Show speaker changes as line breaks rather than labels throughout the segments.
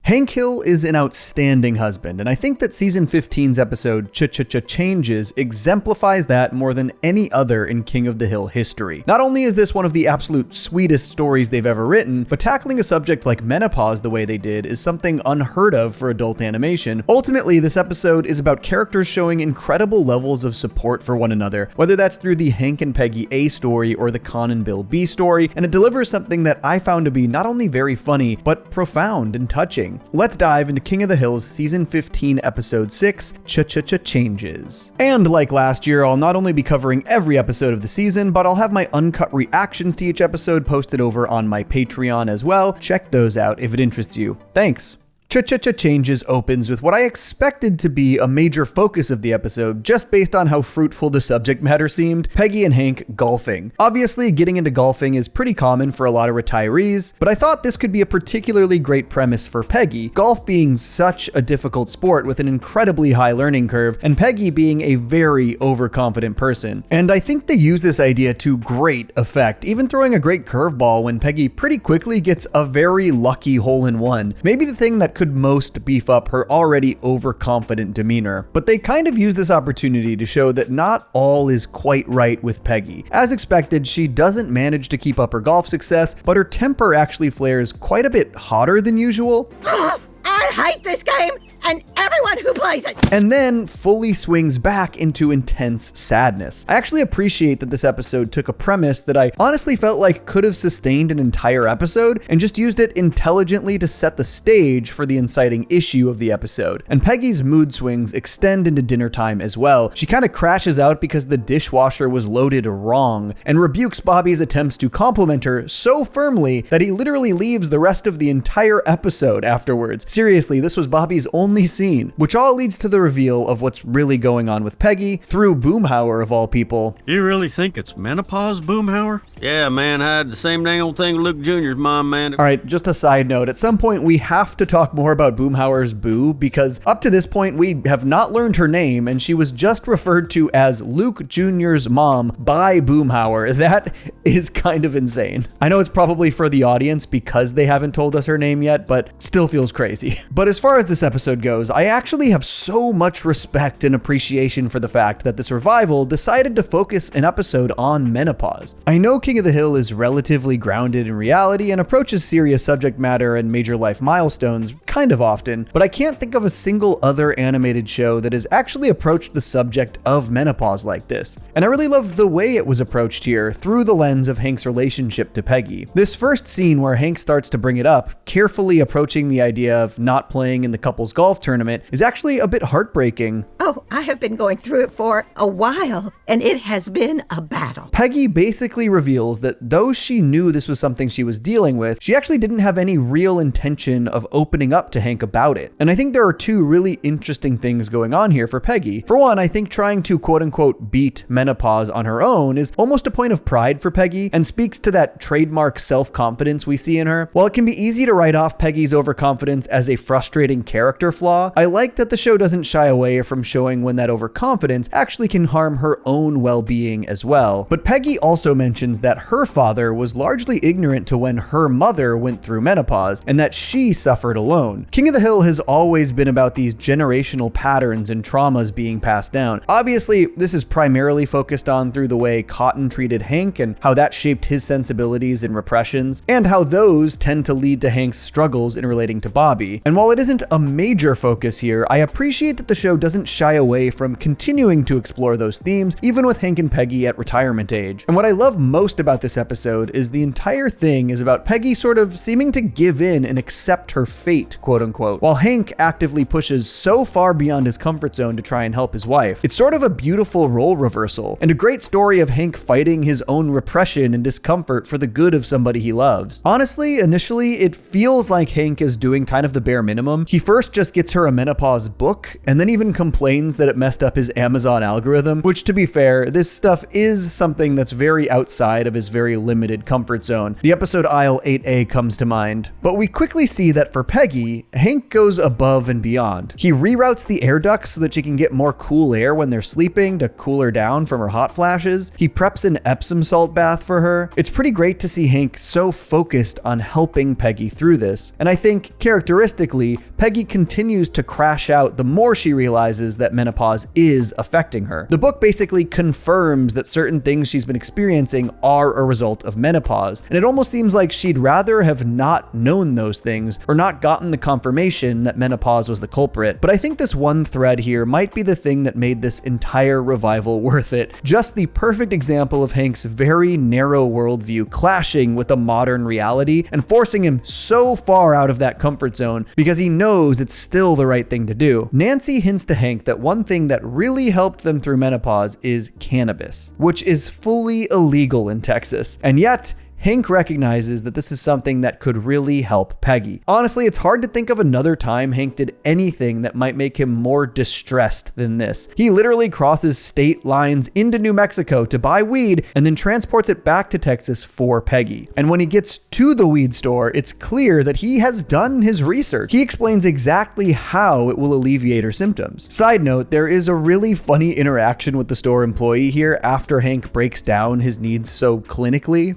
Hank Hill is an outstanding husband, and I think that season 15's episode Changes exemplifies that more than any other in King of the Hill history. Not only is this one of the absolute sweetest stories they've ever written, but tackling a subject like menopause the way they did is something unheard of for adult animation. Ultimately, this episode is about characters showing incredible levels of support for one another, whether that's through the Hank and Peggy A story or the Con and Bill B story, and it delivers something that I found to be not only very funny, but profound and touching. Let's dive into King of the Hill's season 15 episode 6, Changes. And like last year, I'll not only be covering every episode of the season, but I'll have my uncut reactions to each episode posted over on my Patreon as well. Check those out if it interests you. Thanks. Changes opens with what I expected to be a major focus of the episode, just based on how fruitful the subject matter seemed: Peggy and Hank golfing. Obviously, getting into golfing is pretty common for a lot of retirees, but I thought this could be a particularly great premise for Peggy, golf being such a difficult sport with an incredibly high learning curve, and Peggy being a very overconfident person. And I think they use this idea to great effect, even throwing a great curveball when Peggy pretty quickly gets a very lucky hole-in-one. Maybe the thing that could most beef up her already overconfident demeanor. But they kind of use this opportunity to show that not all is quite right with Peggy. As expected, she doesn't manage to keep up her golf success, but her temper actually flares quite a bit hotter than usual.
I hate this game and everyone who plays it!
And then fully swings back into intense sadness. I actually appreciate that this episode took a premise that I honestly felt like could have sustained an entire episode and just used it intelligently to set the stage for the inciting issue of the episode. And Peggy's mood swings extend into dinner time as well. She kind of crashes out because the dishwasher was loaded wrong and rebukes Bobby's attempts to compliment her so firmly that he literally leaves the rest of the entire episode afterwards. Seriously, this was Bobby's only scene, which all leads to the reveal of what's really going on with Peggy through Boomhauer of all people.
You really think it's menopause, Boomhauer? Yeah, man, I had the same dang old thing with Luke Jr.'s mom, man.
All right, just a side note, at some point we have to talk more about Boomhauer's Boo, because up to this point we have not learned her name, and she was just referred to as Luke Jr.'s mom by Boomhauer. That is kind of insane. I know it's probably for the audience because they haven't told us her name yet, but still feels crazy. But as far as this episode goes, I actually have so much respect and appreciation for the fact that this revival decided to focus an episode on menopause. I know King of the Hill is relatively grounded in reality and approaches serious subject matter and major life milestones kind of often, but I can't think of a single other animated show that has actually approached the subject of menopause like this. And I really love the way it was approached here through the lens of Hank's relationship to Peggy. This first scene where Hank starts to bring it up, carefully approaching the idea of not playing in the couple's golf tournament, is actually a bit heartbreaking.
Oh, I have been going through it for a while, and it has been a battle.
Peggy basically reveals that though she knew this was something she was dealing with, she actually didn't have any real intention of opening up to Hank about it. And I think there are two really interesting things going on here for Peggy. For one, I think trying to quote-unquote beat menopause on her own is almost a point of pride for Peggy and speaks to that trademark self-confidence we see in her. While it can be easy to write off Peggy's overconfidence as a frustrating character flaw, I like that the show doesn't shy away from showing when that overconfidence actually can harm her own well-being as well. But Peggy also mentions that her father was largely ignorant to when her mother went through menopause and that she suffered alone. King of the Hill has always been about these generational patterns and traumas being passed down. Obviously, this is primarily focused on through the way Cotton treated Hank and how that shaped his sensibilities and repressions, and how those tend to lead to Hank's struggles in relating to Bobby. And while it isn't a major focus here, I appreciate that the show doesn't shy away from continuing to explore those themes, even with Hank and Peggy at retirement age. And what I love most about this episode is the entire thing is about Peggy sort of seeming to give in and accept her fate, quote unquote, while Hank actively pushes so far beyond his comfort zone to try and help his wife. It's sort of a beautiful role reversal, and a great story of Hank fighting his own repression and discomfort for the good of somebody he loves. Honestly, initially, it feels like Hank is doing kind of the bare minimum. He first just gets her a menopause book, and then even complains complains that it messed up his Amazon algorithm, which, to be fair, this stuff is something that's very outside of his very limited comfort zone. The episode Aisle 8A comes to mind. But we quickly see that for Peggy, Hank goes above and beyond. He reroutes the air ducts so that she can get more cool air when they're sleeping to cool her down from her hot flashes. He preps an Epsom salt bath for her. It's pretty great to see Hank so focused on helping Peggy through this. And I think, characteristically, Peggy continues to crash out the more she realizes that menopause is affecting her. The book basically confirms that certain things she's been experiencing are a result of menopause, and it almost seems like she'd rather have not known those things or not gotten the confirmation that menopause was the culprit. But I think this one thread here might be the thing that made this entire revival worth it. Just the perfect example of Hank's very narrow worldview clashing with a modern reality and forcing him so far out of that comfort zone because he knows it's still the right thing to do. Nancy hints to Hank that one thing that really helped them through menopause is cannabis, which is fully illegal in Texas. And yet, Hank recognizes that this is something that could really help Peggy. Honestly, it's hard to think of another time Hank did anything that might make him more distressed than this. He literally crosses state lines into New Mexico to buy weed and then transports it back to Texas for Peggy. And when he gets to the weed store, it's clear that he has done his research. He explains exactly how it will alleviate her symptoms. Side note, there is a really funny interaction with the store employee here after Hank breaks down his needs so clinically.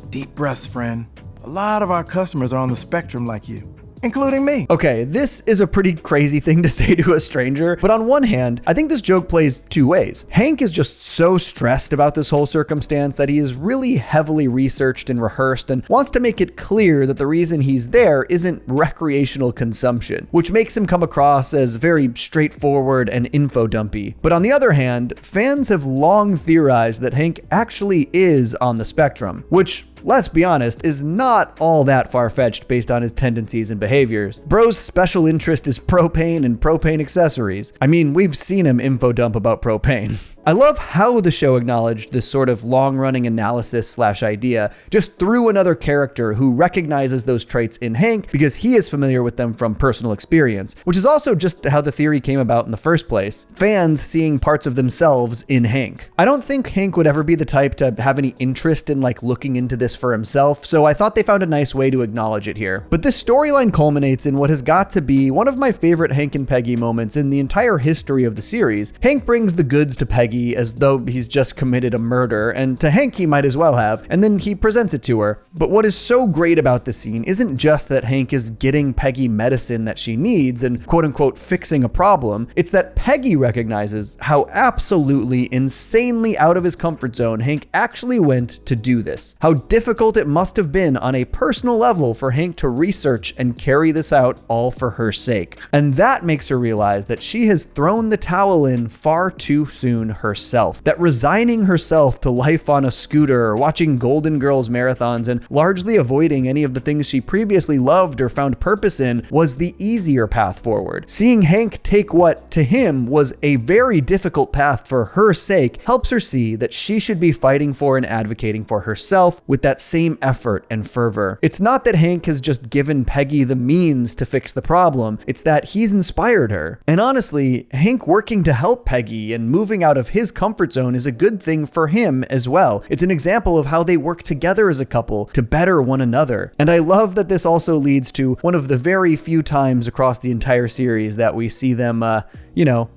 Deep breaths, friend. A lot of our customers are on the spectrum like you, including me.
Okay, this is a pretty crazy thing to say to a stranger, but on one hand, I think this joke plays two ways. Hank is just so stressed about this whole circumstance that he is really heavily researched and rehearsed and wants to make it clear that the reason he's there isn't recreational consumption, which makes him come across as very straightforward and info-dumpy. But on the other hand, fans have long theorized that Hank actually is on the spectrum, which, let's be honest, is not all that far-fetched based on his tendencies and behaviors. Bro's special interest is propane and propane accessories. I mean, we've seen him info dump about propane. I love how the show acknowledged this sort of long-running analysis/idea just through another character who recognizes those traits in Hank because he is familiar with them from personal experience, which is also just how the theory came about in the first place. Fans seeing parts of themselves in Hank. I don't think Hank would ever be the type to have any interest in looking into this for himself, so I thought they found a nice way to acknowledge it here. But this storyline culminates in what has got to be one of my favorite Hank and Peggy moments in the entire history of the series. Hank brings the goods to Peggy as though he's just committed a murder, and to Hank he might as well have, and then he presents it to her. But what is so great about this scene isn't just that Hank is getting Peggy medicine that she needs and quote-unquote fixing a problem, it's that Peggy recognizes how absolutely insanely out of his comfort zone Hank actually went to do this. How difficult it must have been on a personal level for Hank to research and carry this out all for her sake. And that makes her realize that she has thrown the towel in far too soon herself. That resigning herself to life on a scooter, watching Golden Girls marathons, and largely avoiding any of the things she previously loved or found purpose in was the easier path forward. Seeing Hank take what, to him, was a very difficult path for her sake helps her see that she should be fighting for and advocating for herself with that same effort and fervor. It's not that Hank has just given Peggy the means to fix the problem, it's that he's inspired her. And honestly, Hank working to help Peggy and moving out of his comfort zone is a good thing for him as well. It's an example of how they work together as a couple to better one another. And I love that this also leads to one of the very few times across the entire series that we see them,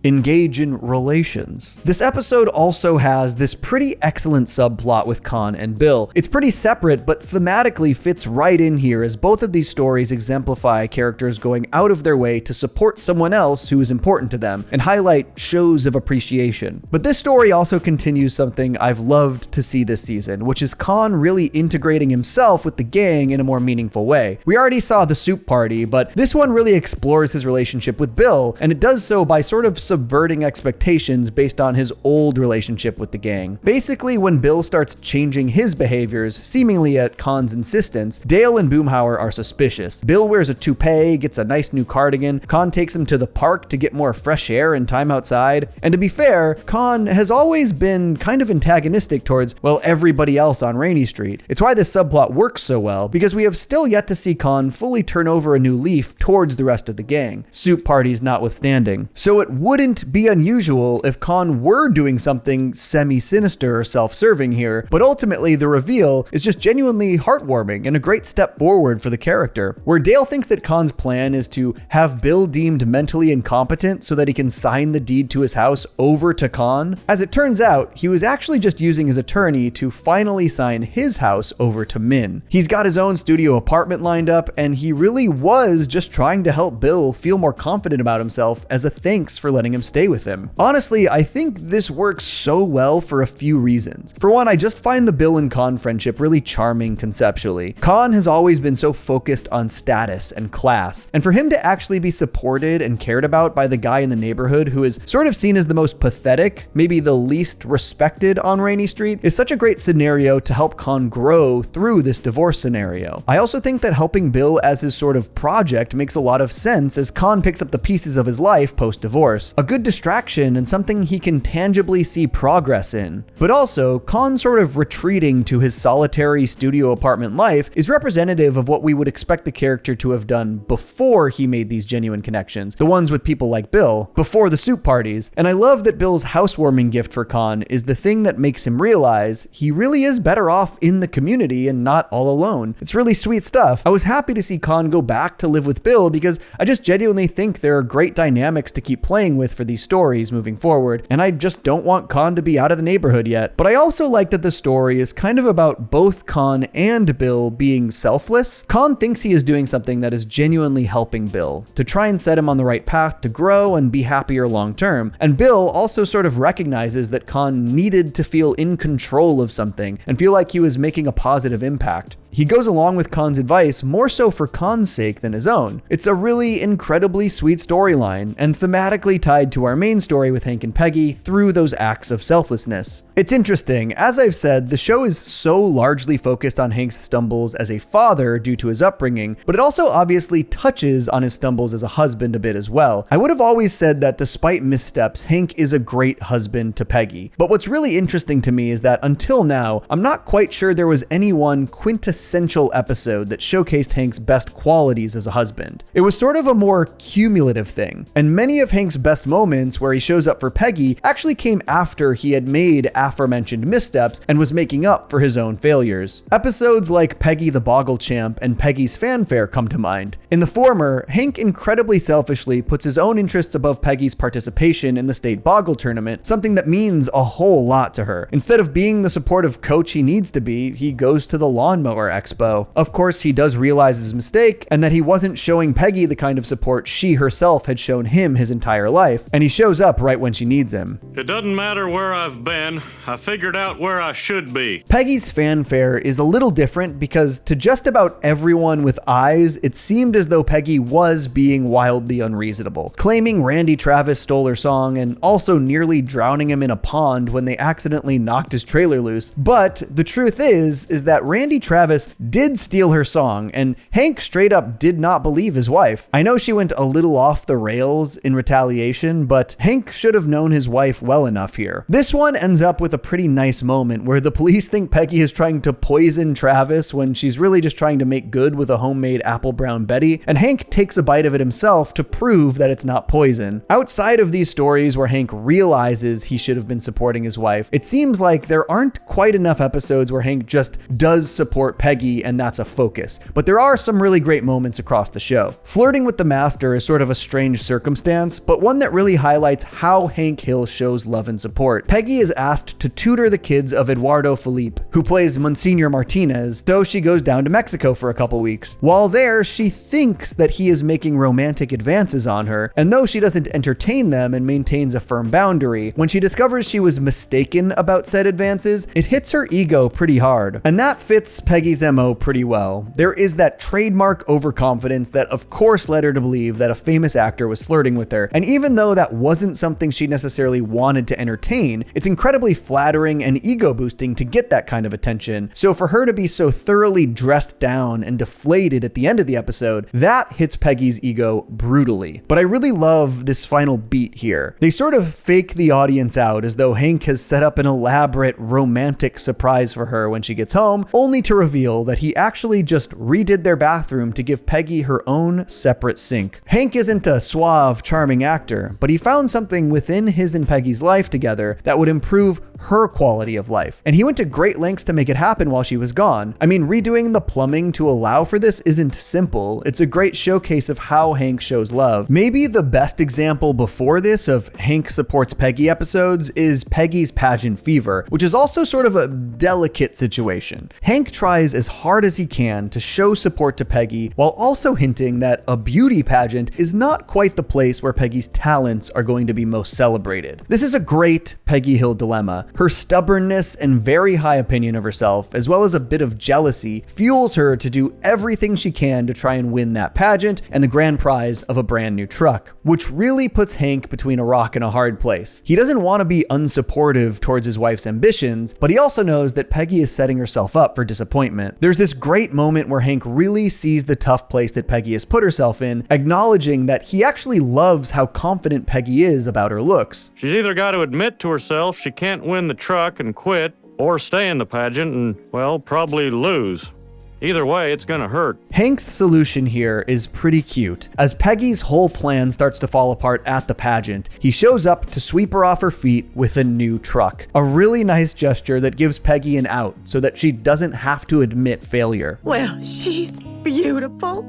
engage in relations. This episode also has this pretty excellent subplot with Con and Bill. It's pretty separate, but thematically fits right in here as both of these stories exemplify characters going out of their way to support someone else who is important to them and highlight shows of appreciation. But this story also continues something I've loved to see this season, which is Con really integrating himself with the gang in a more meaningful way. We already saw the soup party, but this one really explores his relationship with Bill, and it does so by sort of subverting expectations based on his old relationship with the gang. Basically, when Bill starts changing his behaviors, seemingly at Con's insistence, Dale and Boomhauer are suspicious. Bill wears a toupee, gets a nice new cardigan, Con takes him to the park to get more fresh air and time outside, and to be fair, Con has always been kind of antagonistic towards, everybody else on Rainy Street. It's why this subplot works so well, because we have still yet to see Con fully turn over a new leaf towards the rest of the gang, soup parties notwithstanding. So So it wouldn't be unusual if Khan were doing something semi-sinister or self-serving here, but ultimately the reveal is just genuinely heartwarming and a great step forward for the character. Where Dale thinks that Khan's plan is to have Bill deemed mentally incompetent so that he can sign the deed to his house over to Khan, as it turns out, he was actually just using his attorney to finally sign his house over to Min. He's got his own studio apartment lined up, and he really was just trying to help Bill feel more confident about himself as a thanks for letting him stay with him. Honestly, I think this works so well for a few reasons. For one, I just find the Bill and Khan friendship really charming conceptually. Khan has always been so focused on status and class, and for him to actually be supported and cared about by the guy in the neighborhood who is sort of seen as the most pathetic, maybe the least respected on Rainy Street, is such a great scenario to help Khan grow through this divorce scenario. I also think that helping Bill as his sort of project makes a lot of sense as Khan picks up the pieces of his life post-divorce. A good distraction and something he can tangibly see progress in. But also, Khan sort of retreating to his solitary studio apartment life is representative of what we would expect the character to have done before he made these genuine connections, the ones with people like Bill, before the soup parties. And I love that Bill's housewarming gift for Khan is the thing that makes him realize he really is better off in the community and not all alone. It's really sweet stuff. I was happy to see Khan go back to live with Bill because I just genuinely think there are great dynamics to keep playing with for these stories moving forward, and I just don't want Khan to be out of the neighborhood yet. But I also like that the story is kind of about both Khan and Bill being selfless. Khan thinks he is doing something that is genuinely helping Bill, to try and set him on the right path to grow and be happier long term. And Bill also sort of recognizes that Khan needed to feel in control of something and feel like he was making a positive impact. He goes along with Khan's advice more so for Khan's sake than his own. It's a really incredibly sweet storyline and thematically tied to our main story with Hank and Peggy through those acts of selflessness. It's interesting, as I've said, the show is so largely focused on Hank's stumbles as a father due to his upbringing, but it also obviously touches on his stumbles as a husband a bit as well. I would have always said that despite missteps, Hank is a great husband to Peggy. But what's really interesting to me is that until now, I'm not quite sure there was any one quintessential episode that showcased Hank's best qualities as a husband. It was sort of a more cumulative thing, and many of Hank's best moments where he shows up for Peggy actually came after he had made aforementioned missteps and was making up for his own failures. Episodes like Peggy the Boggle Champ and Peggy's Fanfare come to mind. In the former, Hank incredibly selfishly puts his own interests above Peggy's participation in the state Boggle tournament, something that means a whole lot to her. Instead of being the supportive coach he needs to be, he goes to the lawnmower expo. Of course, he does realize his mistake and that he wasn't showing Peggy the kind of support she herself had shown him his entire life, and he shows up right when she needs him.
It doesn't matter where I've been, I figured out where I should be.
Peggy's Fanfare is a little different because to just about everyone with eyes, it seemed as though Peggy was being wildly unreasonable, claiming Randy Travis stole her song and also nearly drowning him in a pond when they accidentally knocked his trailer loose. But the truth is that Randy Travis did steal her song, and Hank straight up did not believe his wife. I know she went a little off the rails in retaliation, but Hank should have known his wife well enough here. This one ends up with a pretty nice moment where the police think Peggy is trying to poison Travis when she's really just trying to make good with a homemade apple brown Betty, and Hank takes a bite of it himself to prove that it's not poison. Outside of these stories where Hank realizes he should have been supporting his wife, it seems like there aren't quite enough episodes where Hank just does support Peggy and that's a focus. But there are some really great moments across the show. Flirting with the master is sort of a strange circumstance, but one that really highlights how Hank Hill shows love and support. Peggy is asked to tutor the kids of Eduardo Felipe, who plays Monsignor Martinez, so she goes down to Mexico for a couple weeks. While there, she thinks that he is making romantic advances on her, and though she doesn't entertain them and maintains a firm boundary, when she discovers she was mistaken about said advances, it hits her ego pretty hard. And that fits Peggy's MO pretty well. There is that trademark overconfidence that of course led her to believe that a famous actor was flirting with her, and even though that wasn't something she necessarily wanted to entertain, it's incredibly flattering and ego boosting to get that kind of attention. So for her to be so thoroughly dressed down and deflated at the end of the episode, that hits Peggy's ego brutally. But I really love this final beat here. They sort of fake the audience out as though Hank has set up an elaborate romantic surprise for her when she gets home, only to reveal reveal that he actually just redid their bathroom to give Peggy her own separate sink. Hank isn't a suave, charming actor, but he found something within his and Peggy's life together that would improve her quality of life. And he went to great lengths to make it happen while she was gone. I mean, redoing the plumbing to allow for this isn't simple. It's a great showcase of how Hank shows love. Maybe the best example before this of Hank supports Peggy episodes is Peggy's pageant fever, which is also sort of a delicate situation. Hank tries as hard as he can to show support to Peggy while also hinting that a beauty pageant is not quite the place where Peggy's talents are going to be most celebrated. This is a great Peggy Hill dilemma. Her stubbornness and very high opinion of herself, as well as a bit of jealousy, fuels her to do everything she can to try and win that pageant and the grand prize of a brand new truck, which really puts Hank between a rock and a hard place. He doesn't want to be unsupportive towards his wife's ambitions, but he also knows that Peggy is setting herself up for disappointment. There's this great moment where Hank really sees the tough place that Peggy has put herself in, acknowledging that he actually loves how confident Peggy is about her looks.
She's either got to admit to herself she can't win the truck and quit, or stay in the pageant and, well, probably lose. Either way, it's gonna hurt.
Hank's solution here is pretty cute. As Peggy's whole plan starts to fall apart at the pageant, he shows up to sweep her off her feet with a new truck. A really nice gesture that gives Peggy an out so that she doesn't have to admit failure.
Well, she's beautiful.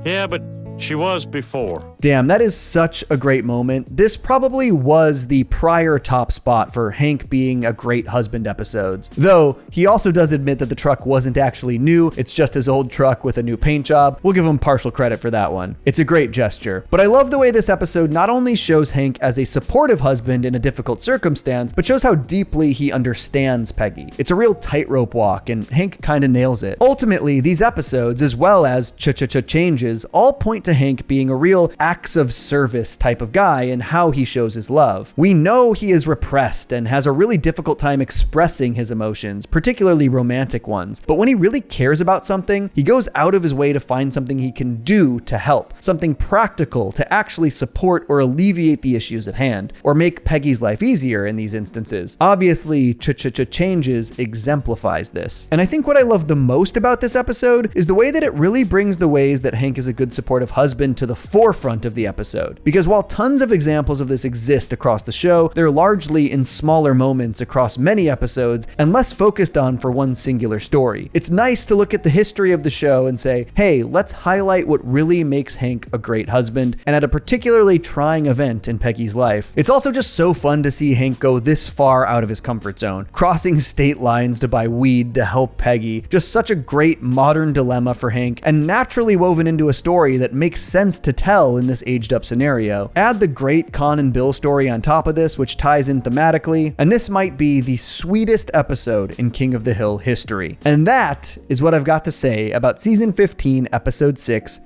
Yeah, but she was before.
Damn, that is such a great moment. This probably was the prior top spot for Hank being a great husband episodes. Though, he also does admit that the truck wasn't actually new, it's just his old truck with a new paint job. We'll give him partial credit for that one. It's a great gesture. But I love the way this episode not only shows Hank as a supportive husband in a difficult circumstance, but shows how deeply he understands Peggy. It's a real tightrope walk, and Hank kinda nails it. Ultimately, these episodes, as well as Changes, all point to Hank being a real acts of service type of guy and how he shows his love. We know he is repressed and has a really difficult time expressing his emotions, particularly romantic ones. But when he really cares about something, he goes out of his way to find something he can do to help, something practical to actually support or alleviate the issues at hand, or make Peggy's life easier in these instances. Obviously, Changes exemplifies this. And I think what I love the most about this episode is the way that it really brings the ways that Hank is a good supportive husband to the forefront of the episode. Because while tons of examples of this exist across the show, they're largely in smaller moments across many episodes and less focused on for one singular story. It's nice to look at the history of the show and say, hey, let's highlight what really makes Hank a great husband and at a particularly trying event in Peggy's life. It's also just so fun to see Hank go this far out of his comfort zone, crossing state lines to buy weed to help Peggy. Just such a great modern dilemma for Hank, and naturally woven into a story that makes sense to tell in this aged up scenario. Add the great Con and Bill story on top of this, which ties in thematically, and this might be the sweetest episode in King of the Hill history. And that is what I've got to say about season 15, episode 6,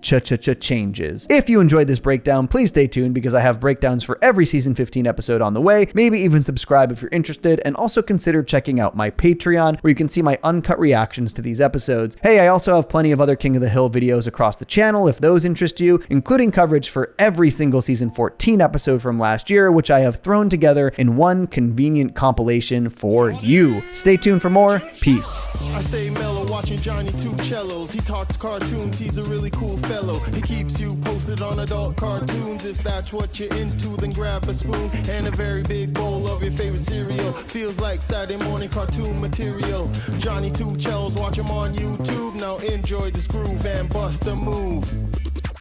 Changes. If you enjoyed this breakdown, please stay tuned because I have breakdowns for every season 15 episode on the way. Maybe even subscribe if you're interested, and also consider checking out my Patreon where you can see my uncut reactions to these episodes. Hey, I also have plenty of other King of the Hill videos across the channel if those interest you, including coverage for every single season 14 episode from last year, which I have thrown together in one convenient compilation for you. Stay tuned for more. Peace.
I stay mellow watching Johnny two cellos. He talks cartoons, he's a really cool fellow. He keeps you posted on adult cartoons. If that's what you're into, then grab a spoon and a very big bowl of your favorite cereal. Feels like Saturday morning cartoon material. Johnny two cellos, watch him on YouTube. Now enjoy this groove and bust a move.